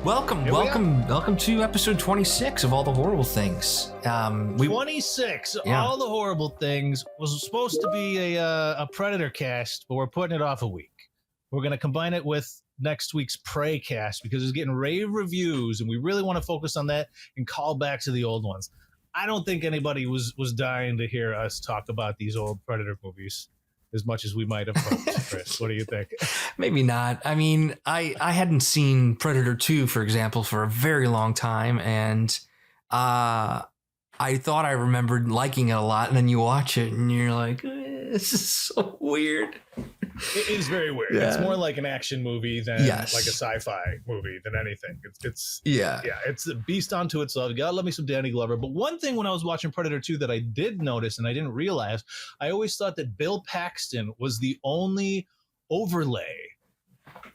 Welcome to episode 26 of All the Horrible Things. 26, All the Horrible Things was supposed to be a Predator cast, but we're putting it off a week. We're going to combine it with next week's Prey cast because it's getting rave reviews, and we really want to focus on that and call back to the old ones. I don't think anybody was dying to hear us talk about these old Predator movies as much as we might have hoped. Chris, what do you think? Maybe not. I mean, I hadn't seen Predator 2, for example, for a very long time, and I thought I remembered liking it a lot, and then you watch it, and you're like, this is so weird. It is very weird. Yeah. It's more like an action movie than like a sci-fi movie than anything. It's a beast unto itself. You gotta love me some Danny Glover. But one thing when I was watching Predator 2 that I did notice and I didn't realize, I always thought that Bill Paxton was the only overlay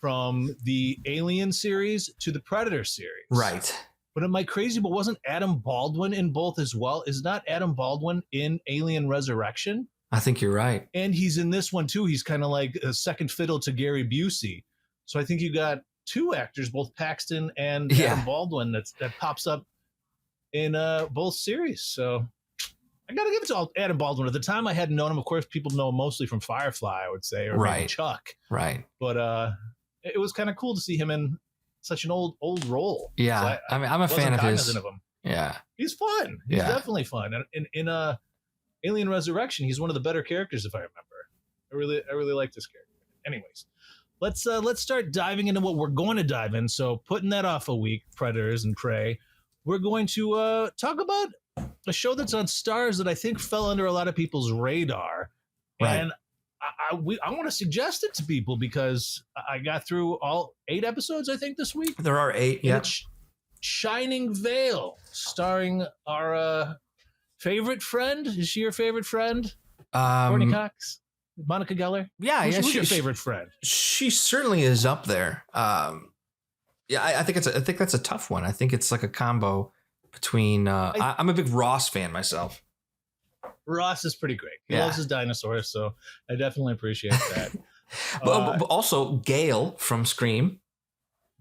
from the Alien series to the Predator series. Right. But am I crazy? But wasn't Adam Baldwin in both as well? Is not Adam Baldwin in Alien Resurrection? I think you're right. And he's in this one, too. He's kind of like a second fiddle to Gary Busey. So I think you got two actors, both Paxton and Adam Baldwin, that pops up in both series. So I got to give it to Adam Baldwin. At the time, I hadn't known him. Of course, people know him mostly from Firefly, I would say, or maybe Chuck. Right. But it was kind of cool to see him in such an old role. Yeah. So I'm a fan of his. Of him. Yeah. He's fun. He's definitely fun. And in Alien Resurrection, he's one of the better characters, if I remember. I really like this character. Anyways, let's start diving into what we're going to dive in. So putting that off a week, Predators and Prey, we're going to talk about a show that's on Starz that I think fell under a lot of people's radar. Right. And I want to suggest it to people because I got through all 8 episodes, I think, this week. There are 8, yeah. It's Shining Vale, starring our favorite friend? Is she your favorite friend? Courtney Cox? Monica Geller? Yeah, Who's your favorite friend? She certainly is up there. I think that's a tough one. I think it's like a combo between. I'm a big Ross fan myself. Ross is pretty great. He loves his dinosaurs, so I definitely appreciate that. but also Gail from Scream.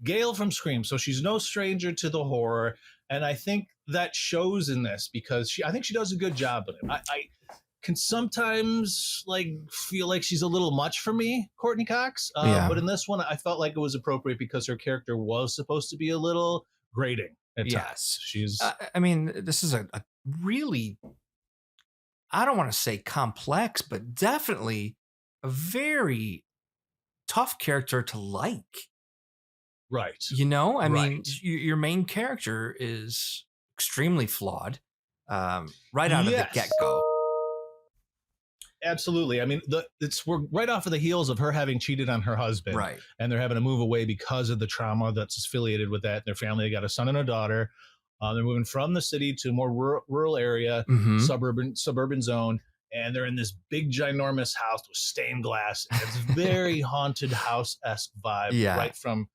Gail from Scream. So she's no stranger to the horror, and I think that shows in this because I think she does a good job with it. I can sometimes feel like she's a little much for me, Courtney Cox. But in this one, I felt like it was appropriate because her character was supposed to be a little grating at times. She's. I mean, this is a really, I don't want to say complex, but definitely a very tough character to like. Right. You know, I mean, your main character is extremely flawed right out of the get-go. Absolutely. I mean, we're right off of the heels of her having cheated on her husband. Right. And they're having to move away because of the trauma that's affiliated with that. Their family, they got a son and a daughter. They're moving from the city to a more rural area, suburban zone. And they're in this big, ginormous house with stained glass. And it's very haunted house-esque vibe right from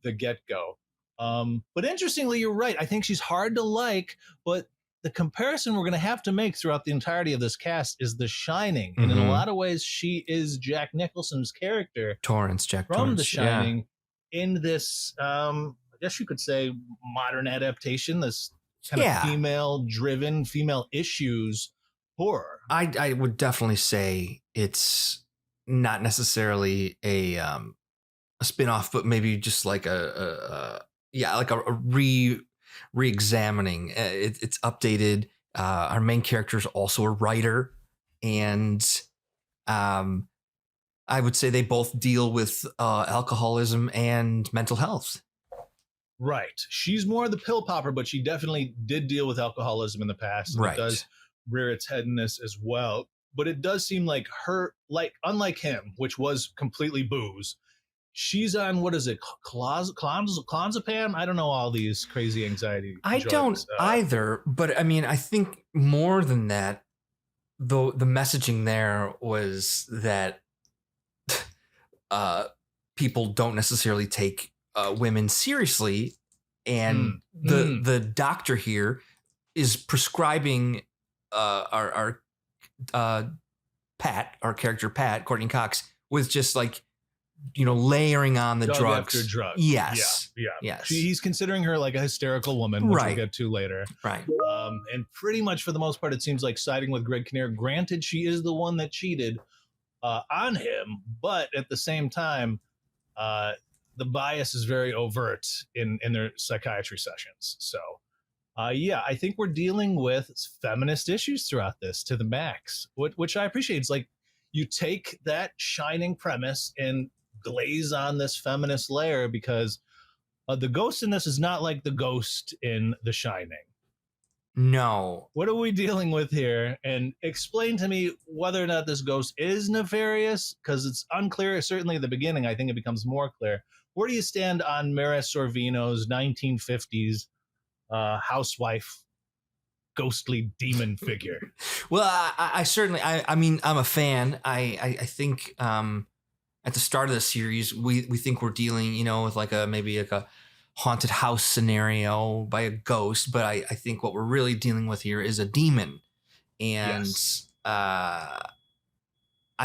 the get-go. But interestingly, you're right. I think she's hard to like, but the comparison we're going to have to make throughout the entirety of this cast is The Shining. And in a lot of ways, she is Jack Nicholson's character. Jack from Torrance, The Shining in this, I guess you could say, modern adaptation, this kind of female-driven, female issues horror. I would definitely say it's not necessarily a spin-off, but maybe just like a re-examining. It's updated. Our main character is also a writer, and I would say they both deal with alcoholism and mental health. Right. She's more the pill popper, but she definitely did deal with alcoholism in the past. Right. It does rear its head in this as well. But it does seem like her, unlike him, which was completely booze, she's on, what is it, clonazepam? I don't know all these crazy anxiety drugs. I don't either, but I mean, I think more than that, the messaging there was that people don't necessarily take women seriously, and the doctor here is prescribing our Pat, our character Pat, Courtney Cox, with just like layering on the Drug drugs. after drug. Yes. Yeah. Yes. He's considering her like a hysterical woman, which Right. we'll get to later. Right. And pretty much for the most part, it seems like siding with Greg Kinnear. Granted, she is the one that cheated on him, but at the same time, the bias is very overt in their psychiatry sessions. So, I think we're dealing with feminist issues throughout this to the max, which I appreciate. It's like you take that shining premise and glaze on this feminist layer, because the ghost in this is not like the ghost in The Shining. No. What are we dealing with here? And explain to me whether or not this ghost is nefarious, because it's unclear. Certainly at the beginning, I think it becomes more clear. Where do you stand on Mira Sorvino's 1950s housewife, ghostly demon figure? Well, I certainly, I mean, I'm a fan. I think at the start of the series, we think we're dealing, with maybe a haunted house scenario by a ghost, but I think what we're really dealing with here is a demon. And Yes. I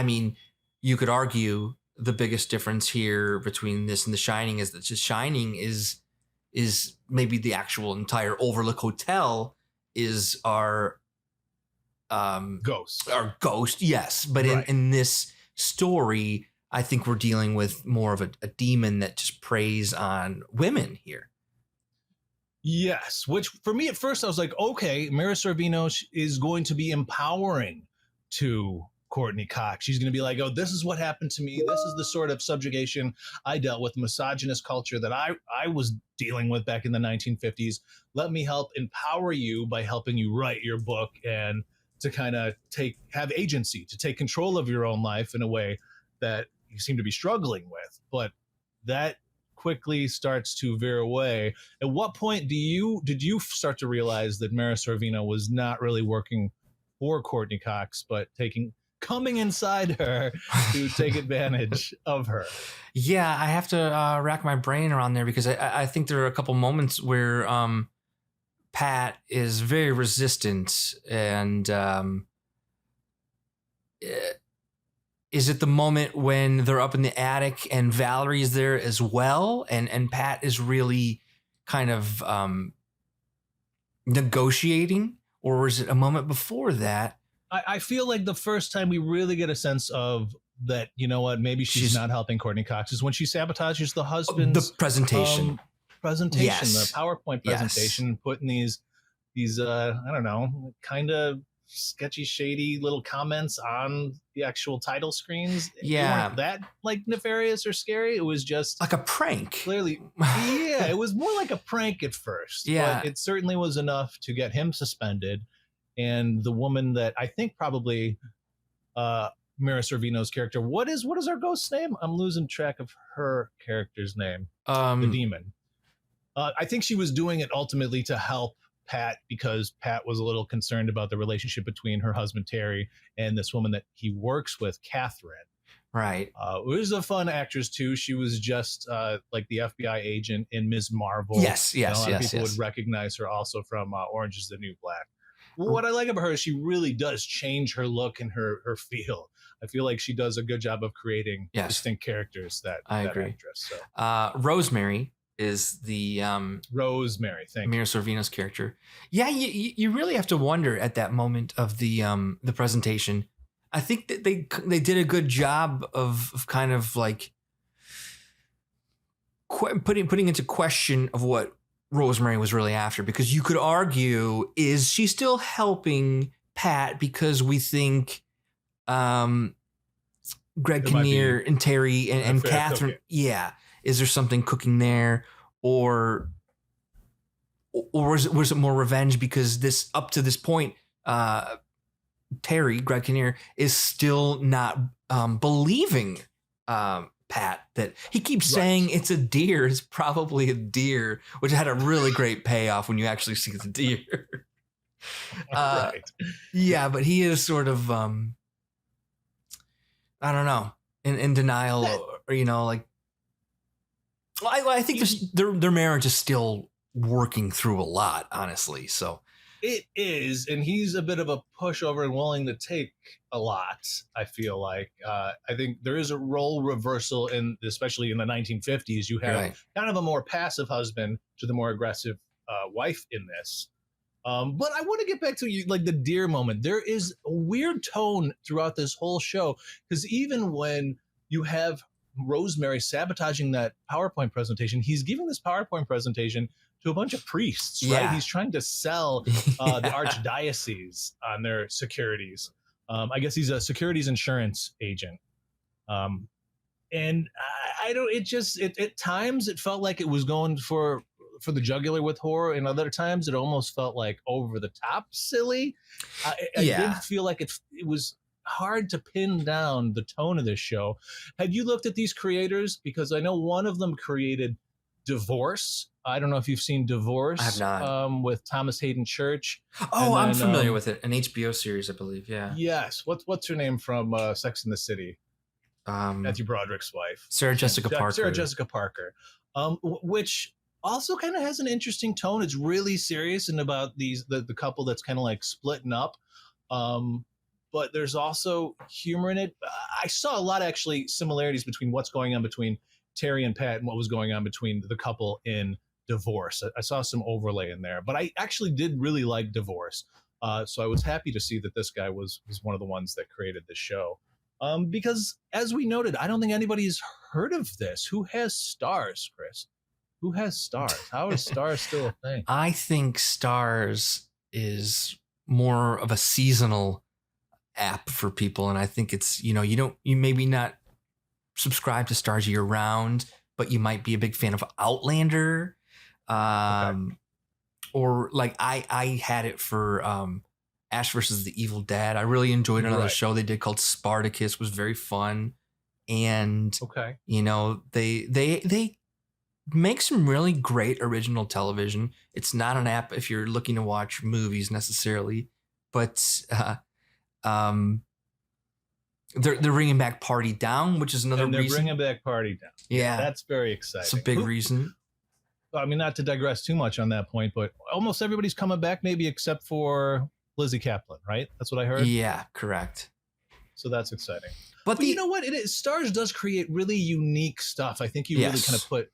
mean, you could argue the biggest difference here between this and The Shining is that The Shining is maybe the actual entire Overlook Hotel is our Ghost. Our ghost, yes. But Right. in this story, I think we're dealing with more of a demon that just preys on women here. Yes, which for me at first I was like, okay, Mira Sorvino is going to be empowering to Courtney Cox. She's going to be like, oh, this is what happened to me. This is the sort of subjugation I dealt with, misogynist culture that I was dealing with back in the 1950s. Let me help empower you by helping you write your book and to kind of have agency, to take control of your own life in a way that you seem to be struggling with. But that quickly starts to veer away. At what point did you start to realize that Mira Sorvino was not really working for Courtney Cox, but coming inside her to take advantage of her? Yeah, I have to rack my brain around there, because I think there are a couple moments where Pat is very resistant, and is it the moment when they're up in the attic and Valerie's there as well, and Pat is really kind of negotiating, or is it a moment before that? I feel like the first time we really get a sense of that, maybe she's not helping Courtney Cox is when she sabotages the husband's the presentation, yes. The PowerPoint presentation, yes. Putting these I don't know, kind of sketchy, shady little comments on the actual title screens. Yeah, weren't that like nefarious or scary. It was just like a prank. Clearly, yeah, it was more like a prank at first. Yeah, but it certainly was enough to get him suspended. And the woman that I think probably Mira Sorvino's character. What is our ghost's name? I'm losing track of her character's name. The demon. I think she was doing it ultimately to help Pat, because Pat was a little concerned about the relationship between her husband Terry and this woman that he works with, Catherine. Right. It was a fun actress too. She was just like the FBI agent in Ms. Marvel. Yes. A lot of people would recognize her also from Orange is the New Black. What I like about her is she really does change her look and her feel. I feel like she does a good job of creating distinct characters. I agree. Actress, so. Rosemary is the Rosemary. Thank you. Mira Sorvino's character. Yeah, you really have to wonder at that moment of the presentation. I think that they did a good job of kind of like putting into question of what Rosemary was really after, because you could argue, is she still helping Pat because we think Greg Kinnear and Terry and Catherine, is there something cooking there, or was it more revenge because this up to this point Terry, Greg Kinnear, is still not believing Pat, that he keeps saying it's a deer. It's probably a deer, which had a really great payoff when you actually see the deer. Yeah, but he is sort of, I don't know, in denial, or like. I think their marriage is still working through a lot, honestly. So, It is, and he's a bit of a pushover and willing to take a lot. I feel like I think there is a role reversal especially in the 1950s. You have kind of a more passive husband to the more aggressive wife in this. But I want to get back to you, like the deer moment. There is a weird tone throughout this whole show because even when you have Rosemary sabotaging that PowerPoint presentation, he's giving this PowerPoint presentation to a bunch of priests, right? He's trying to sell the archdiocese on their securities. I guess he's a securities insurance agent. And I don't, at times it felt like it was going for the jugular with horror, and other times it almost felt like over the top silly. I did feel like it was hard to pin down the tone of this show. Have you looked at these creators? Because I know one of them created Divorce. I don't know if you've seen Divorce. I have not. With Thomas Hayden Church. Oh, I'm familiar with it. An HBO series, I believe. Yeah. Yes. What's her name from Sex and the City? Matthew Broderick's wife. Sarah Jessica Parker. Sarah Jessica Parker. Which also kind of has an interesting tone. It's really serious and about the couple that's kind of like splitting up. But there's also humor in it. I saw a lot of actually similarities between what's going on between Terry and Pat and what was going on between the couple in Divorce. I saw some overlay in there, but I actually did really like Divorce. So I was happy to see that this guy was one of the ones that created this show. Because as we noted, I don't think anybody's heard of this. Who has Starz, Chris? Who has Starz? How is Starz still a thing? I think Starz is more of a seasonal app for people. And I think it's, you maybe not subscribe to Starz year round, but you might be a big fan of Outlander. Or like I had it for Ash versus the Evil Dad. I really enjoyed another show they did called Spartacus. Was very fun. And they make some really great original television. It's not an app if you're looking to watch movies necessarily, but they're bringing back Party Down, which is another reason. They're bringing back Party Down. Yeah, that's very exciting. It's a big reason. I mean, not to digress too much on that point, but almost everybody's coming back, maybe except for Lizzie Kaplan, right? That's what I heard. Yeah, correct. So that's exciting. But you know what? It is. Starz does create really unique stuff. I think you really kind of put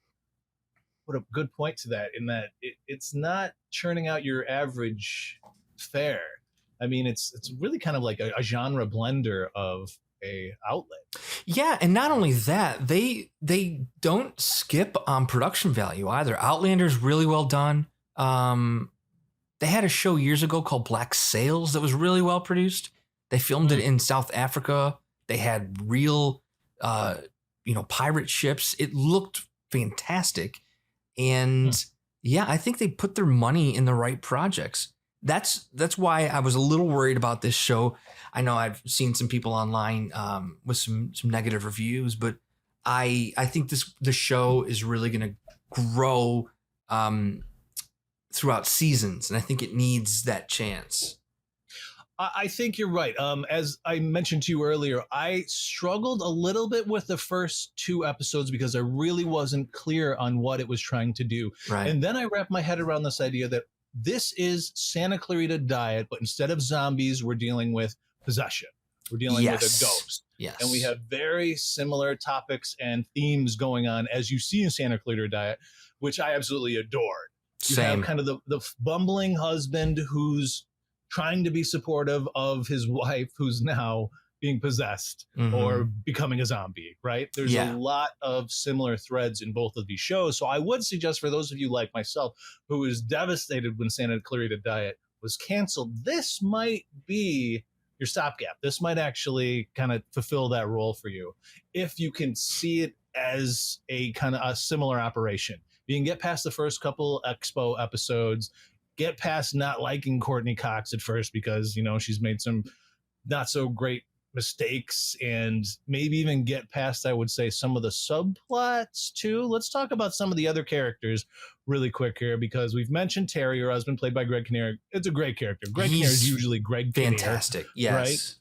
a good point to that, in that it's not churning out your average fare. I mean, it's really kind of like a genre blender of a outlet. Yeah, and not only that, they don't skip on production value either. Outlander's really well done. They had a show years ago called Black Sails that was really well produced. They filmed it in South Africa. They had real pirate ships. It looked fantastic. And I think they put their money in the right projects. That's why I was a little worried about this show. I know I've seen some people online with some negative reviews, but I think the show is really going to grow throughout seasons, and I think it needs that chance. I think you're right. As I mentioned to you earlier, I struggled a little bit with the first 2 episodes because I really wasn't clear on what it was trying to do. Right. And then I wrapped my head around this idea that this is Santa Clarita Diet, but instead of zombies, we're dealing with possession. We're dealing with a ghost. Yes. And we have very similar topics and themes going on as you see in Santa Clarita Diet, which I absolutely adored. You have kind of the bumbling husband who's trying to be supportive of his wife who's now being possessed or becoming a zombie, right? There's a lot of similar threads in both of these shows. So I would suggest for those of you like myself who was devastated when Santa Clarita Diet was canceled, this might be your stopgap. This might actually kind of fulfill that role for you if you can see it as a kind of a similar operation. You can get past the first couple Expo episodes, get past not liking Courtney Cox at first because, she's made some not so great mistakes, and maybe even get past, I would say, some of the subplots too. Let's talk about some of the other characters really quick here, because we've mentioned Terry, her husband, played by Greg Kinnear. It's a great character. Greg Kinnear is usually Greg Kinnear. Fantastic. Yes. Right?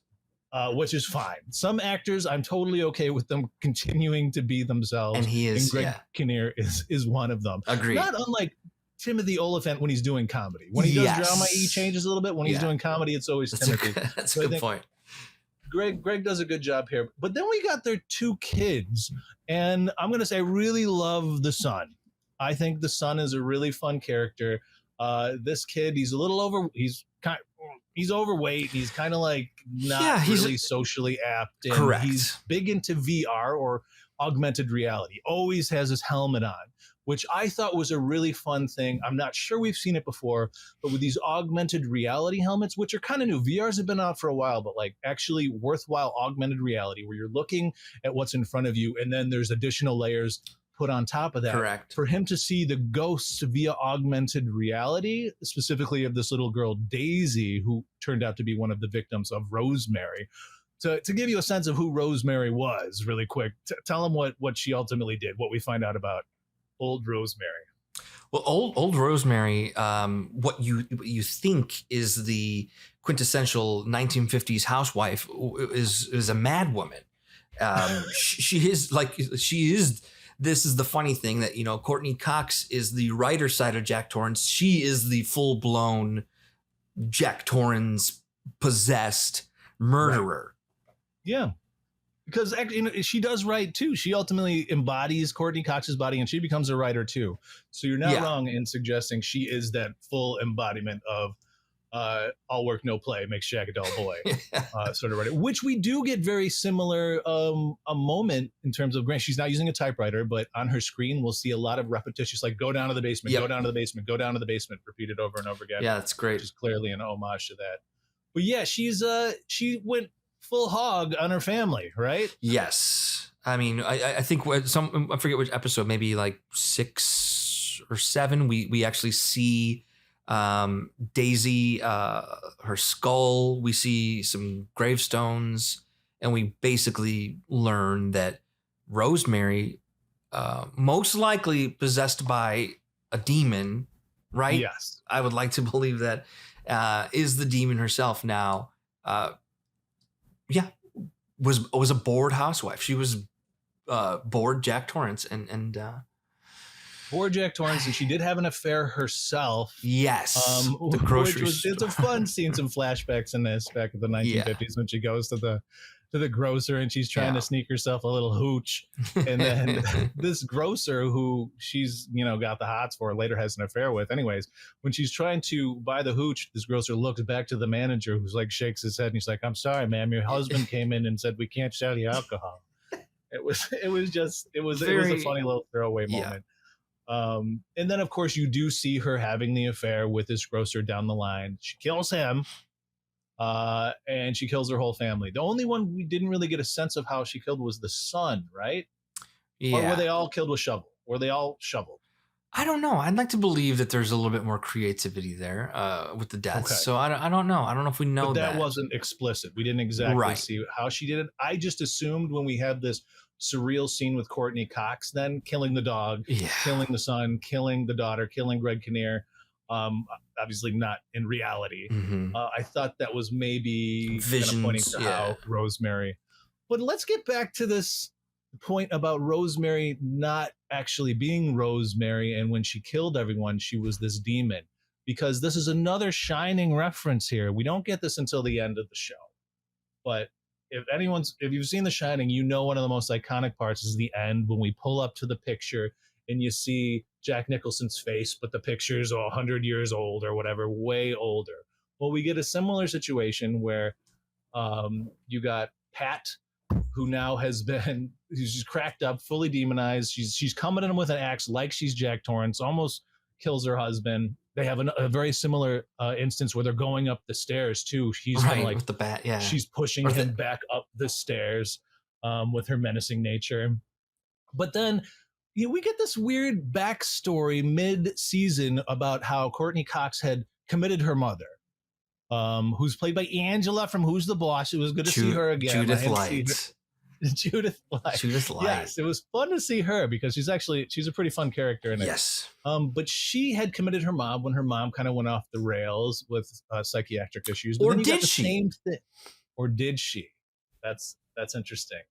Which is fine. Some actors, I'm totally okay with them continuing to be themselves. And he is. And Greg Kinnear is one of them. Agreed. Not unlike Timothy Olyphant when he's doing comedy. When he does drama, he changes a little bit. When he's doing comedy, it's always Timothy. That's a good point. Greg does a good job here. But then we got their two kids. And I'm going to say I really love the son. I think the son is a really fun character. This kid, he's a little he's overweight. He's kind of like not really socially apt. And correct. He's big into VR or augmented reality. Always has his helmet on, which I thought was a really fun thing. I'm not sure we've seen it before, but with these augmented reality helmets, which are kind of new. VRs have been out for a while, but like actually worthwhile augmented reality where you're looking at what's in front of you and then there's additional layers put on top of that. Correct. For him to see the ghosts via augmented reality, specifically of this little girl, Daisy, who turned out to be one of the victims of Rosemary. To give you a sense of who Rosemary was really quick, tell them what she ultimately did, what we find out about old Rosemary. Well, old Rosemary, what you think is the quintessential 1950s housewife is a mad woman. She is. This is the funny thing that, Courtney Cox is the writer side of Jack Torrance. She is the full blown Jack Torrance possessed murderer. Right. Yeah. Because she does write too. She ultimately embodies Courtney Cox's body and she becomes a writer too. So you're not wrong in suggesting she is that full embodiment of all work, no play makes Jack a dull boy sort of writer, which we do get very similar a moment in terms of, Grant, she's not using a typewriter, but on her screen, we'll see a lot of repetitions like go down to the basement, go down to the basement, go down to the basement, repeated over and over again. Yeah, that's great. Which is clearly an homage to that. But yeah, she went full hog on her family, right? Yes. I mean, I think I forget which episode, maybe like 6 or 7, we actually see Daisy, her skull, we see some gravestones, and we basically learn that Rosemary, most likely possessed by a demon, right? Yes. I would like to believe that is the demon herself now. Was a bored housewife. She was bored Jack Torrance and bored Jack Torrance, and she did have an affair herself. Yes, the grocery store. It's a fun scene, some flashbacks in this back in the 1950s when she goes to the grocer and she's trying to sneak herself a little hooch, and then this grocer who she's got the hots for later has an affair with. Anyways, when she's trying to buy the hooch, this grocer looks back to the manager who's like shakes his head and he's like, "I'm sorry, ma'am, your husband came in and said we can't sell you alcohol." It was a funny little throwaway moment. And then of course you do see her having the affair with this grocer down the line. She kills him, and she kills her whole family. The only one we didn't really get a sense of how she killed was the son, right? Yeah. Or were they all killed with shovel? Were they all shoveled? I don't know. I'd like to believe that there's a little bit more creativity there with the deaths. Okay. So I don't know. I don't know if we know that. But that wasn't explicit. We didn't exactly see how she did it. I just assumed when we had this surreal scene with Courtney Cox then killing the dog, killing the son, killing the daughter, killing Greg Kinnear, obviously not in reality. Mm-hmm. I thought that was maybe visions, pointing to how Rosemary. But let's get back to this point about Rosemary not actually being Rosemary, and when she killed everyone she was this demon, because this is another Shining reference here. We don't get this until the end of the show, but if you've seen The Shining, one of the most iconic parts is the end when we pull up to the picture and you see Jack Nicholson's face, but the picture's 100 years old or whatever, way older. Well, we get a similar situation where you got Pat, who now she's cracked up, fully demonized. She's coming at him with an axe like she's Jack Torrance, almost kills her husband. They have a very similar instance where they're going up the stairs too. She's with the bat, she's pushing him back up the stairs with her menacing nature. But then we get this weird backstory mid-season about how Courtney Cox had committed her mother, who's played by Angela from Who's the Boss. It was good to see her again. Judith Light. Judith Light. Yes, it was fun to see her because she's a pretty fun character in it. Yes. But she had committed her mom when her mom kind of went off the rails with psychiatric issues. But or did she? Same thing. Or did she? That's interesting.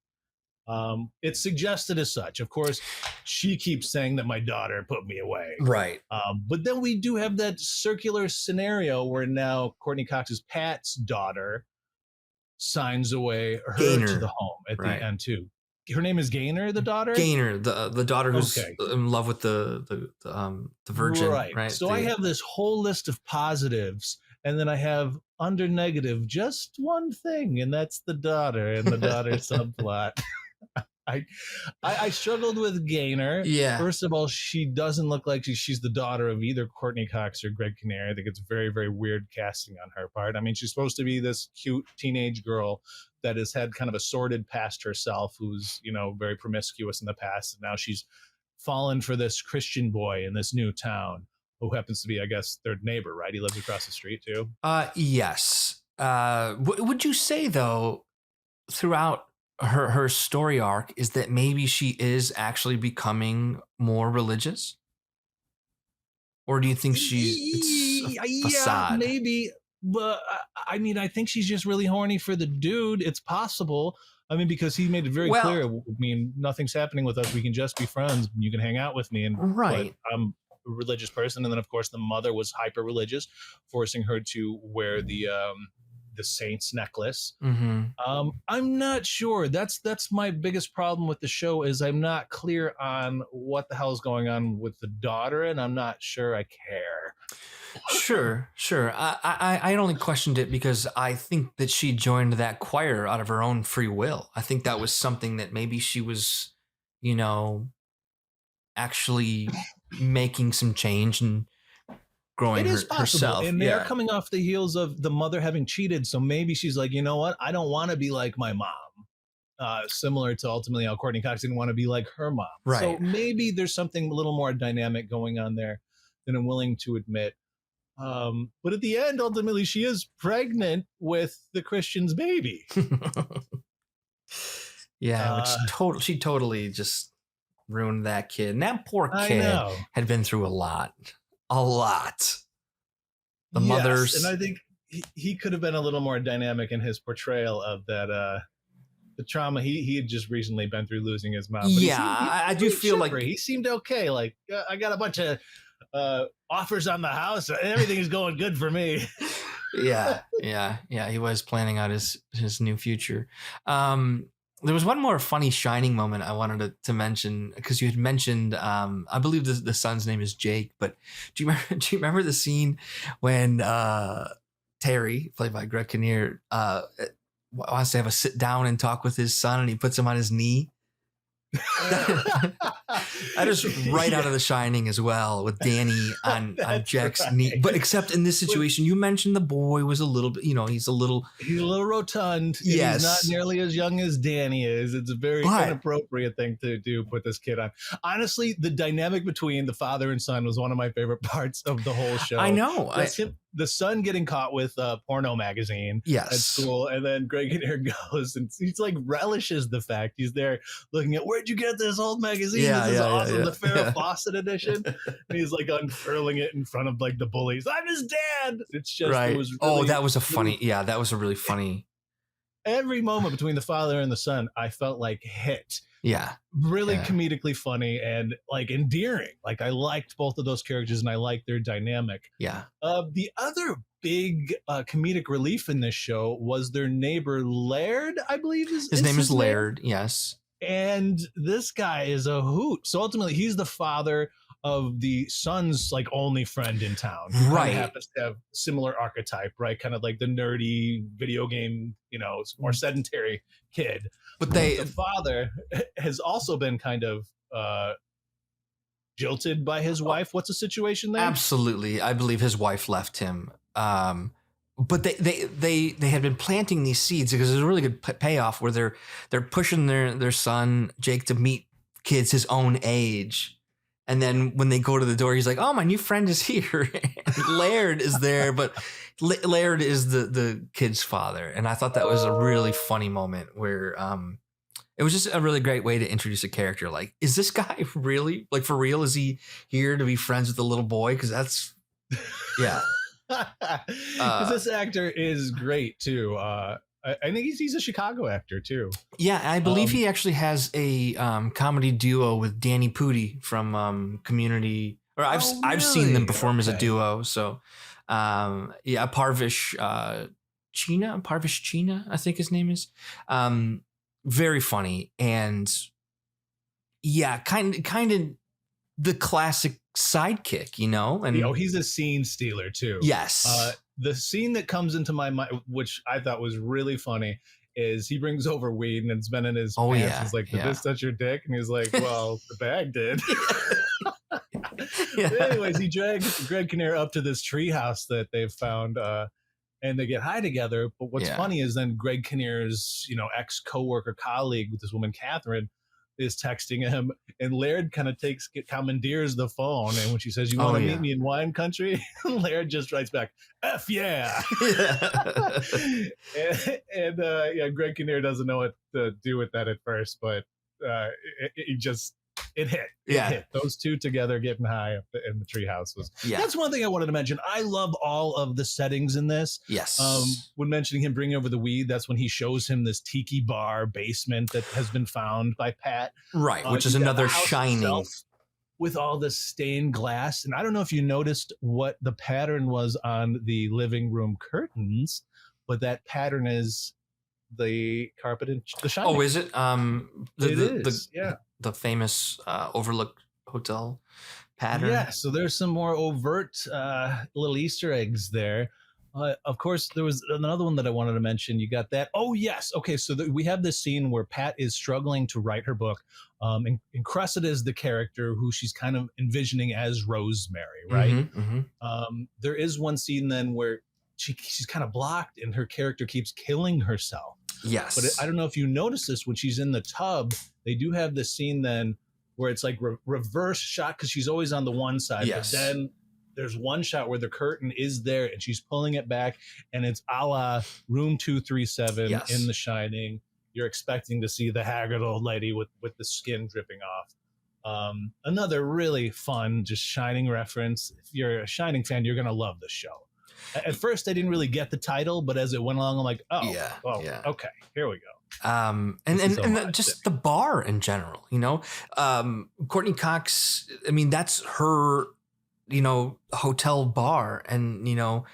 It's suggested as such. Of course, she keeps saying that my daughter put me away. Right. But then we do have that circular scenario where now Courtney Cox's Pat's daughter signs away her Gaynor. to the home at the end too. Her name is Gaynor, the daughter? Gaynor, the daughter who's in love with the virgin. Right. So I have this whole list of positives, and then I have under negative just one thing, and that's the daughter and the daughter subplot. I struggled with Gaynor. Yeah. First of all, she doesn't look like she's the daughter of either Courtney Cox or Greg Kinnear. I think it's very, very weird casting on her part. I mean, she's supposed to be this cute teenage girl that has had kind of a sordid past herself, who's, you know, very promiscuous in the past. And now she's fallen for this Christian boy in this new town who happens to be, I guess, their neighbor, right? He lives across the street too. Yes. Would you say, though, throughout her story arc is that maybe she is actually becoming more religious? Or do you think it's a facade? Yeah, maybe. But I mean, I think she's just really horny for the dude. It's possible. I mean, because he made it very clear. I mean, nothing's happening with us. We can just be friends. You can hang out with me. And right. I'm a religious person. And then, of course, the mother was hyper religious, forcing her to wear the saint's necklace. Mm-hmm. I'm not sure. That's my biggest problem with the show is I'm not clear on what the hell is going on with the daughter, and I'm not sure I care. Sure. I only questioned it because I think that she joined that choir out of her own free will. I think that was something that maybe she was, you know, actually making some change and growing herself. And they're coming off the heels of the mother having cheated. So maybe she's like, you know what? I don't want to be like my mom. Similar to ultimately how Courtney Cox didn't want to be like her mom. Right. So maybe there's something a little more dynamic going on there than I'm willing to admit. But at the end, ultimately, she is pregnant with the Christian's baby. Yeah, which she totally just ruined that kid. And that poor kid had been through a lot. The mothers. And I think he could have been a little more dynamic in his portrayal of that the trauma he had just recently been through losing his mom. But I do feel like he seemed okay. Like I got a bunch of offers on the house. Everything is going good for me. Yeah. He was planning out his new future. There was one more funny Shining moment I wanted to mention because you had mentioned, I believe the son's name is Jake, but do you remember the scene when Terry, played by Greg Kinnear, wants to have a sit down and talk with his son, and he puts him on his knee? That is right out of The Shining as well, with Danny on Jack's knee. But except in this situation, you mentioned the boy was a little bit, he's a little rotund. Yes. He's not nearly as young as Danny is. It's a very inappropriate thing to do, put this kid on. Honestly, the dynamic between the father and son was one of my favorite parts of the whole show. I know. The son getting caught with a porno magazine at school, and then Greg Kinnear goes and he's like relishes the fact he's there looking at, where'd you get this old magazine? This is awesome. The Farrah Fawcett edition. And he's like unfurling it in front of like the bullies. I'm his dad. It's just it was really, that was that was a really funny. Every moment between the father and the son, I felt like hit. Yeah. Really comedically funny and like endearing. Like I liked both of those characters and I liked their dynamic. Yeah. The other big comedic relief in this show was their neighbor Laird, I believe his name is Laird. Yes. And this guy is a hoot. So ultimately he's the father of the son's like only friend in town. Right. Happens to have similar archetype, right? Kind of like the nerdy video game, more sedentary kid. But the father has also been kind of jilted by his wife. What's the situation there? Absolutely. I believe his wife left him. But they had been planting these seeds because there's a really good payoff where they're pushing their son Jake to meet kids his own age. And then when they go to the door, he's like, "Oh, my new friend is here." Laird is there, but Laird is the kid's father. And I thought that was a really funny moment where it was just a really great way to introduce a character. Like, is this guy really, like, for real? Is he here to be friends with the little boy? Because that's, yeah. Because this actor is great too. I think he's a Chicago actor too. Yeah, I believe he actually has a comedy duo with Danny Pudi from Community. Or I've seen them perform as a duo. So, Parvish China, I think his name is. Very funny, and yeah, kind of the classic sidekick, you know. And he's a scene stealer too. Yes. The scene that comes into my mind, which I thought was really funny, is he brings over weed and it's been in his pants. Yeah. He's like, did this touch your dick? And he's like, well, the bag did. Yeah. Anyways, he drags Greg Kinnear up to this treehouse that they've found, and they get high together. But what's funny is then Greg Kinnear's, ex-coworker colleague with this woman, Catherine, is texting him, and Laird kind of commandeers the phone. And when she says, you want to meet me in wine country? Laird just writes back, F yeah. and Greg Kinnear doesn't know what to do with that at first, but it hit. It hit. Those two together getting high up in the treehouse was. Yeah. That's one thing I wanted to mention. I love all of the settings in this. Yes. When mentioning him bringing over the weed, that's when he shows him this tiki bar basement that has been found by Pat. Right, which is another Shining. With all this stained glass. And I don't know if you noticed what the pattern was on the living room curtains, but that pattern is the carpet in The Shining. Oh, is it? It is. The famous Overlook Hotel pattern. Yeah, so there's some more overt little Easter eggs there. Of course, there was another one that I wanted to mention. You got that. Oh, yes. Okay, so we have this scene where Pat is struggling to write her book. And Cressida is the character who she's kind of envisioning as Rosemary, right? Mm-hmm, mm-hmm. There is one scene then where she's kind of blocked and her character keeps killing herself. Yes. But I don't know if you notice this, when she's in the tub, they do have this scene then where it's like reverse shot because she's always on the one side. Yes. But then there's one shot where the curtain is there and she's pulling it back, and it's a la Room 237 in The Shining. You're expecting to see the haggard old lady with the skin dripping off. Another really fun, just Shining reference. If you're a Shining fan, you're going to love this show. At first, I didn't really get the title, but as it went along, I'm like, okay, here we go. And just the bar in general, Courtney Cox, I mean, that's her, hotel bar. And, in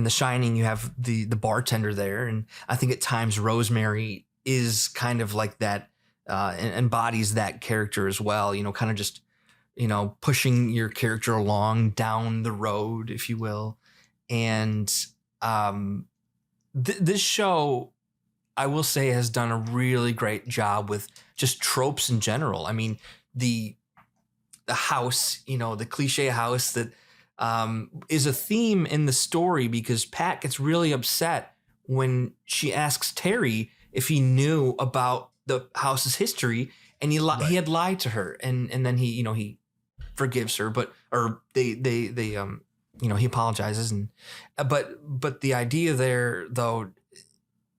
The Shining, you have the bartender there. And I think at times Rosemary is kind of like that, and embodies that character as well, kind of just, pushing your character along down the road, if you will. And this show, I will say, has done a really great job with just tropes in general. I mean, the house, the cliche house that is a theme in the story, because Pat gets really upset when she asks Terry if he knew about the house's history, and he had lied to her, and then he forgives her, he apologizes, but the idea there though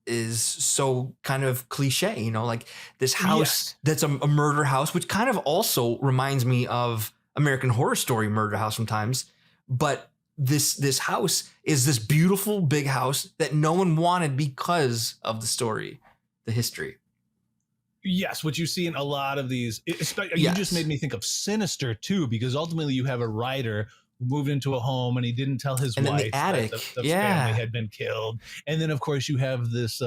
is so kind of cliche, like this house that's a murder house, which kind of also reminds me of American Horror Story murder house sometimes. But this house is this beautiful big house that no one wanted because of the story, the history. Yes, what you see in a lot of these, you just made me think of Sinister too, because ultimately you have a writer who moved into a home and he didn't tell his wife that the family had been killed. And then, of course, you have this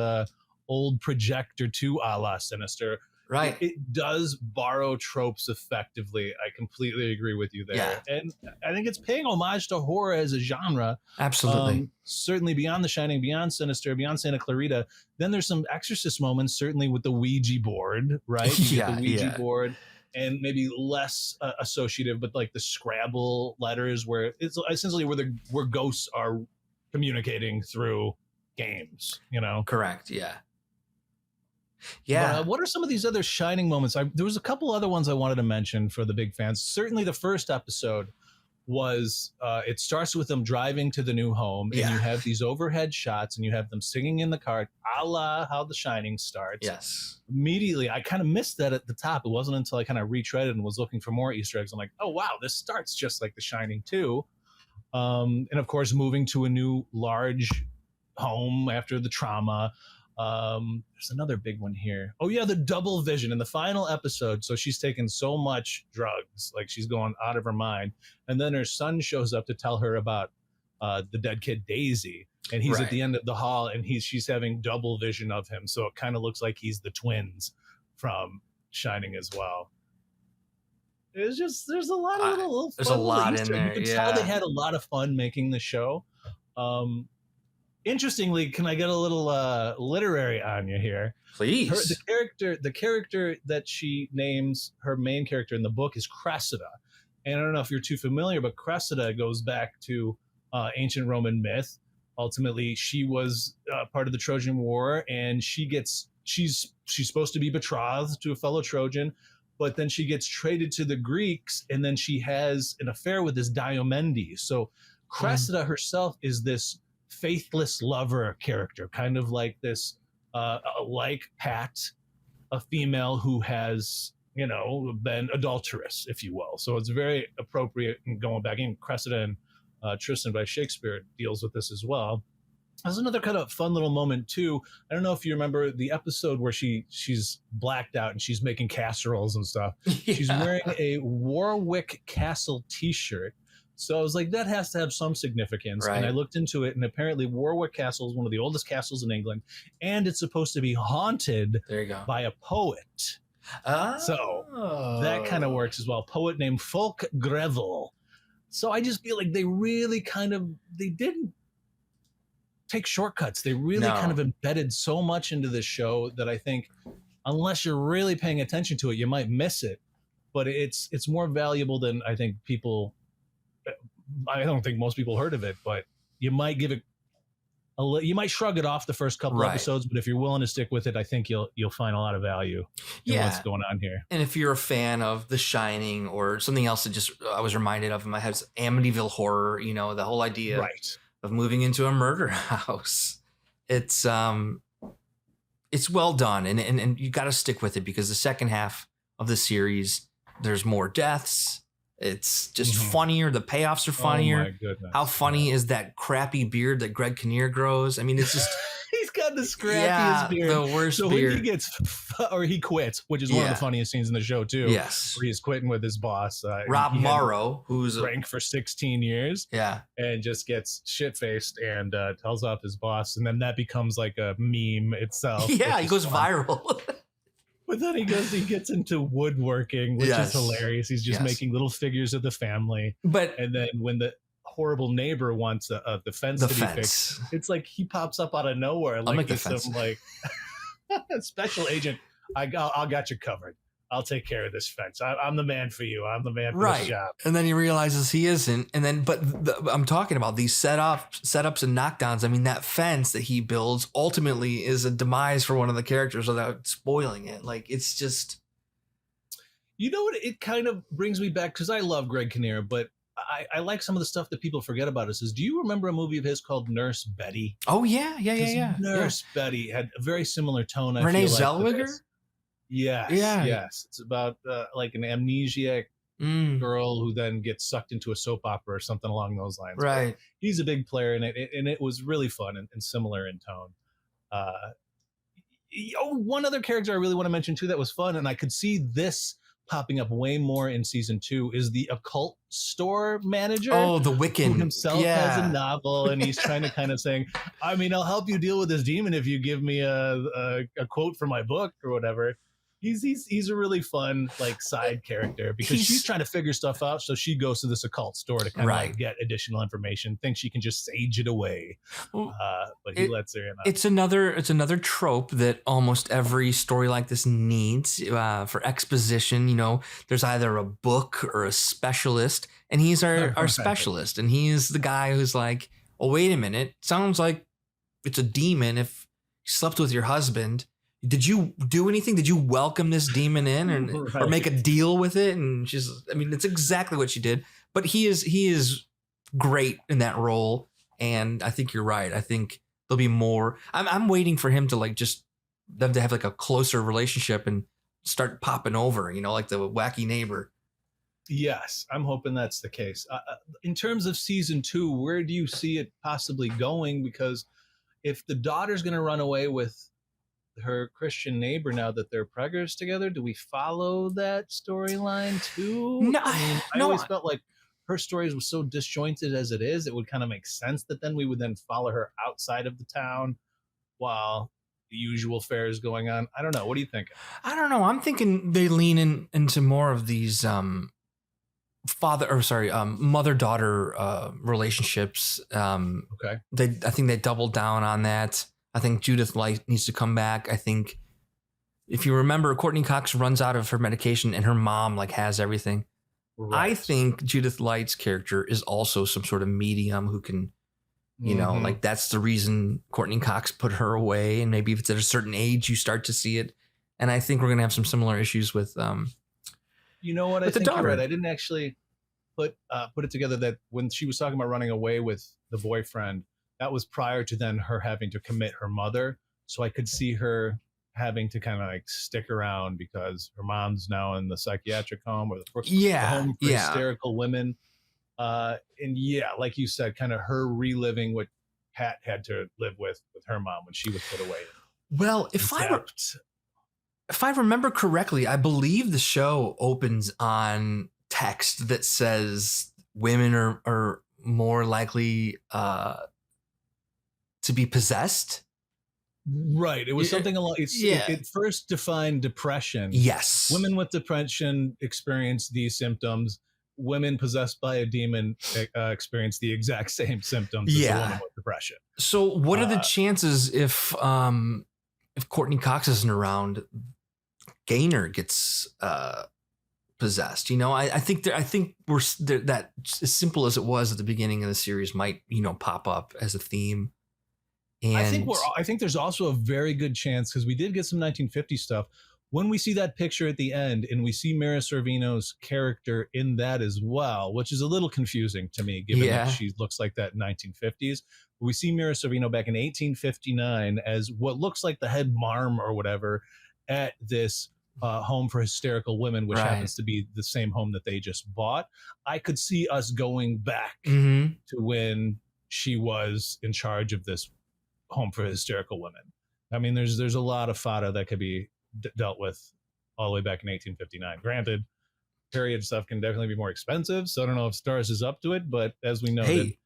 old projector too, a la Sinister. Right. It does borrow tropes effectively. I completely agree with you there. Yeah. And I think it's paying homage to horror as a genre. Absolutely. Certainly beyond The Shining, beyond Sinister, beyond Santa Clarita. Then there's some Exorcist moments, certainly with the Ouija board, right? You get the Ouija board. And maybe less associative, but like the Scrabble letters, where it's essentially where ghosts are communicating through games, Correct. Yeah. But, what are some of these other Shining moments? There was a couple other ones I wanted to mention for the big fans. Certainly the first episode was, it starts with them driving to the new home, and you have these overhead shots, and you have them singing in the car, a la how The Shining starts. Yes. Immediately, I kind of missed that at the top. It wasn't until I kind of retread it and was looking for more Easter eggs. I'm like, oh, wow, this starts just like The Shining too. And of course, moving to a new large home after the trauma. There's another big one here. Oh yeah, the double vision in the final episode. So she's taken so much drugs, like she's going out of her mind, and then her son shows up to tell her about the dead kid Daisy, and he's at the end of the hall, and she's having double vision of him. So it kind of looks like he's the twins from Shining as well. It's just there's a lot of little there's a lot in there. You can tell they had a lot of fun making the show. Interestingly, can I get a little literary on you here? Please. The character that she names her main character in the book is Cressida. And I don't know if you're too familiar, but Cressida goes back to ancient Roman myth. Ultimately, she was part of the Trojan War, and she's supposed to be betrothed to a fellow Trojan, but then she gets traded to the Greeks, and then she has an affair with this Diomedes. So Cressida herself is this faithless lover character, kind of like this, like Pat, a female who has, been adulterous, if you will. So it's very appropriate. And going back in Cressida and Tristan by Shakespeare deals with this as well. There's another kind of fun little moment too. I don't know if you remember the episode where she's blacked out and she's making casseroles and stuff. Yeah. She's wearing a Warwick Castle t-shirt. So I was like, that has to have some significance. Right. And I looked into it, and apparently Warwick Castle is one of the oldest castles in England, and it's supposed to be haunted by a poet. Oh. So that kind of works as well. A poet named Fulk Greville. So I just feel like they didn't take shortcuts. They really kind of embedded so much into this show that I think unless you're really paying attention to it, you might miss it. But it's more valuable than I think people... I don't think most people heard of it, but you might give it you might shrug it off the first couple episodes, but if you're willing to stick with it, I think you'll find a lot of value in what's going on here. And if you're a fan of The Shining or something else that just I was reminded of in my head, Amityville Horror, the whole idea of moving into a murder house. It's well done, and you got to stick with it because the second half of the series, there's more deaths. It's just funnier. The payoffs are funnier. Oh my goodness. How funny is that crappy beard that Greg Kinnear grows? I mean, it's just... He's got the scrappiest beard. The worst beard. So when he quits, which is one of the funniest scenes in the show too. Yes. Where he's quitting with his boss. Rob Morrow, who's rank for 16 years. Yeah. And just gets shit-faced and tells off his boss. And then that becomes like a meme itself. Yeah, he goes viral. But then he gets into woodworking, which is hilarious. He's just making little figures of the family. And then when the horrible neighbor wants the fence to be fixed, it's like he pops up out of nowhere like some like special agent. I got you covered. I'll take care of this fence. I'm the man for you. I'm the man for this job. And then he realizes he isn't. And then, I'm talking about these setups and knockdowns. I mean, that fence that he builds ultimately is a demise for one of the characters without spoiling it. Like, it's just... You know what? It kind of brings me back, because I love Greg Kinnear, but I like some of the stuff that people forget about us. Do you remember a movie of his called Nurse Betty? Oh, yeah. Nurse Betty had a very similar tone. Renee Zellweger? Yes. It's about like an amnesiac girl who then gets sucked into a soap opera or something along those lines. Right. But he's a big player in it, and it was really fun and similar in tone. One other character I really want to mention too that was fun, and I could see this popping up way more in season 2, is the occult store manager. Oh, the Wiccan. Who himself has a novel, and he's trying to kind of saying, I mean, I'll help you deal with this demon if you give me a quote for my book or whatever. He's a really fun like side character because she's trying to figure stuff out. So she goes to this occult store to kind of like get additional information, thinks she can just sage it away. But he lets her in. It's another trope that almost every story like this needs for exposition. There's either a book or a specialist, and he's our specialist. And he's the guy who's like, oh, wait a minute. Sounds like it's a demon if you slept with your husband. Did you do anything? Did you welcome this demon in or make a deal with it? And it's exactly what she did. But he is great in that role. And I think you're right. I think there'll be more. I'm waiting for him to them to have like a closer relationship and start popping over, like the wacky neighbor. Yes, I'm hoping that's the case. In terms of season 2, where do you see it possibly going? Because if the daughter's going to run away with her Christian neighbor now that they're preggers together? Do we follow that storyline too? No, I mean, I no. always felt like her stories were so disjointed as it is, it would kind of make sense that then we would then follow her outside of the town while the usual fare is going on. I don't know. What do you think? I don't know. I'm thinking they lean into more of these mother-daughter relationships. Okay. I think they doubled down on that. I think Judith Light needs to come back. I think if you remember, Courtney Cox runs out of her medication and her mom like has everything. Right. I think Judith Light's character is also some sort of medium who can, you know, like that's the reason Courtney Cox put her away. And maybe if it's at a certain age, you start to see it. And I think we're going to have some similar issues with, you know what? I think you're right. I didn't actually put it together that when she was talking about running away with the boyfriend, that was prior to then her having to commit her mother. So I could see her having to kind of like stick around because her mom's now in the psychiatric home or the home for hysterical women. And yeah, like you said, kind of her reliving what Pat had to live with her mom when she was put away. Well, if I remember correctly, I believe the show opens on text that says women are more likely to be possessed. Right. It was something along. It first defined depression. Yes. Women with depression experience these symptoms. Women possessed by a demon experience the exact same symptoms as a woman with depression. So what are the chances if Courtney Cox isn't around, Gaynor gets possessed? You know, I think we're that as simple as it was at the beginning of the series might, you know, pop up as a theme. And I think there's also a very good chance, because we did get some 1950 stuff. When we see that picture at the end and we see Mira Sorvino's character in that as well, which is a little confusing to me, given that she looks like that in 1950s. But we see Mira Sorvino back in 1859 as what looks like the head marm or whatever at this home for hysterical women, which happens to be the same home that they just bought. I could see us going back to when she was in charge of this home for hysterical women. I mean, there's a lot of fodder that could be dealt with all the way back in 1859. Granted, period stuff can definitely be more expensive, so I don't know if Starz is up to it, but as we know, they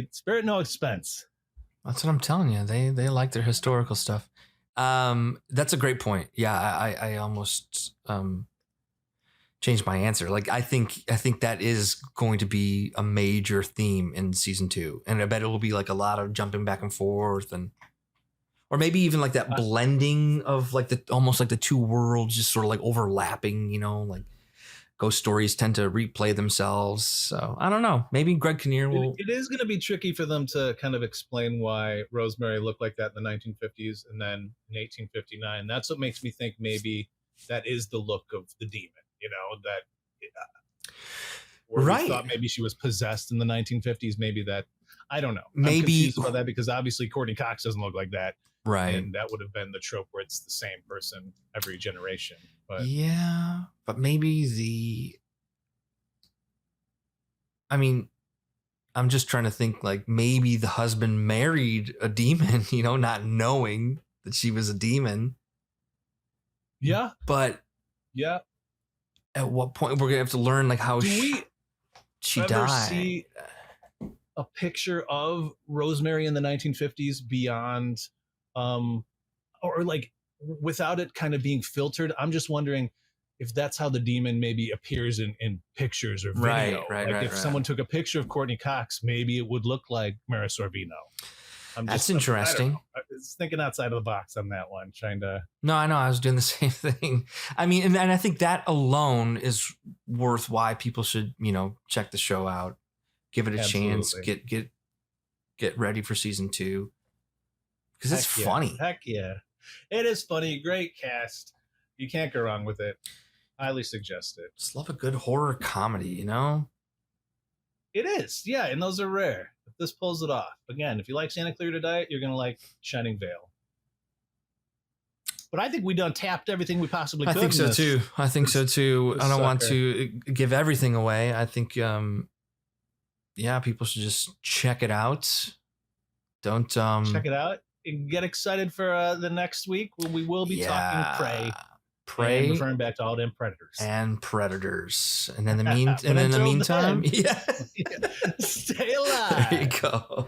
spare no expense. That's what I'm telling you. They like their historical stuff. That's a great point. Yeah, I almost changed my answer. Like I think that is going to be a major theme in season 2, and I bet it will be like a lot of jumping back and forth, or maybe even like that blending of like almost like the two worlds just sort of like overlapping. You know, like ghost stories tend to replay themselves. So I don't know. Maybe Greg Kinnear will. It is going to be tricky for them to kind of explain why Rosemary looked like that in the 1950s and then in 1859. That's what makes me think maybe that is the look of the demon. You know, that we thought maybe she was possessed in the 1950s. Maybe that, I don't know. I'm confused about that because obviously Courtney Cox doesn't look like that. Right. And that would have been the trope where it's the same person every generation. But yeah, but maybe I'm just trying to think like maybe the husband married a demon, you know, not knowing that she was a demon. Yeah. But yeah. At what point we're gonna have to learn like how she died? See a picture of Rosemary in the 1950s beyond, or like without it kind of being filtered? I'm just wondering if that's how the demon maybe appears in pictures or video. If someone took a picture of Courtney Cox, maybe it would look like Mira Sorvino. That's interesting. I was thinking outside of the box on that one, trying to. No, I know. I was doing the same thing. I mean, and I think that alone is worth why people should, you know, check the show out, give it a chance, get ready for season 2 because it's funny. Heck yeah, it is funny. Great cast. You can't go wrong with it. Highly suggest it. Just love a good horror comedy, you know. It is, yeah, and those are rare. If this pulls it off, again, if you like Santa Clarita Diet, you're gonna like Shining Vale. But I think we done tapped everything we possibly could. I think so too. I don't want to give everything away. I think, people should just check it out. Don't check it out. get excited for the next week. We will be talking Prey. And referring back to all them predators. And in the meantime, stay alive. There you go.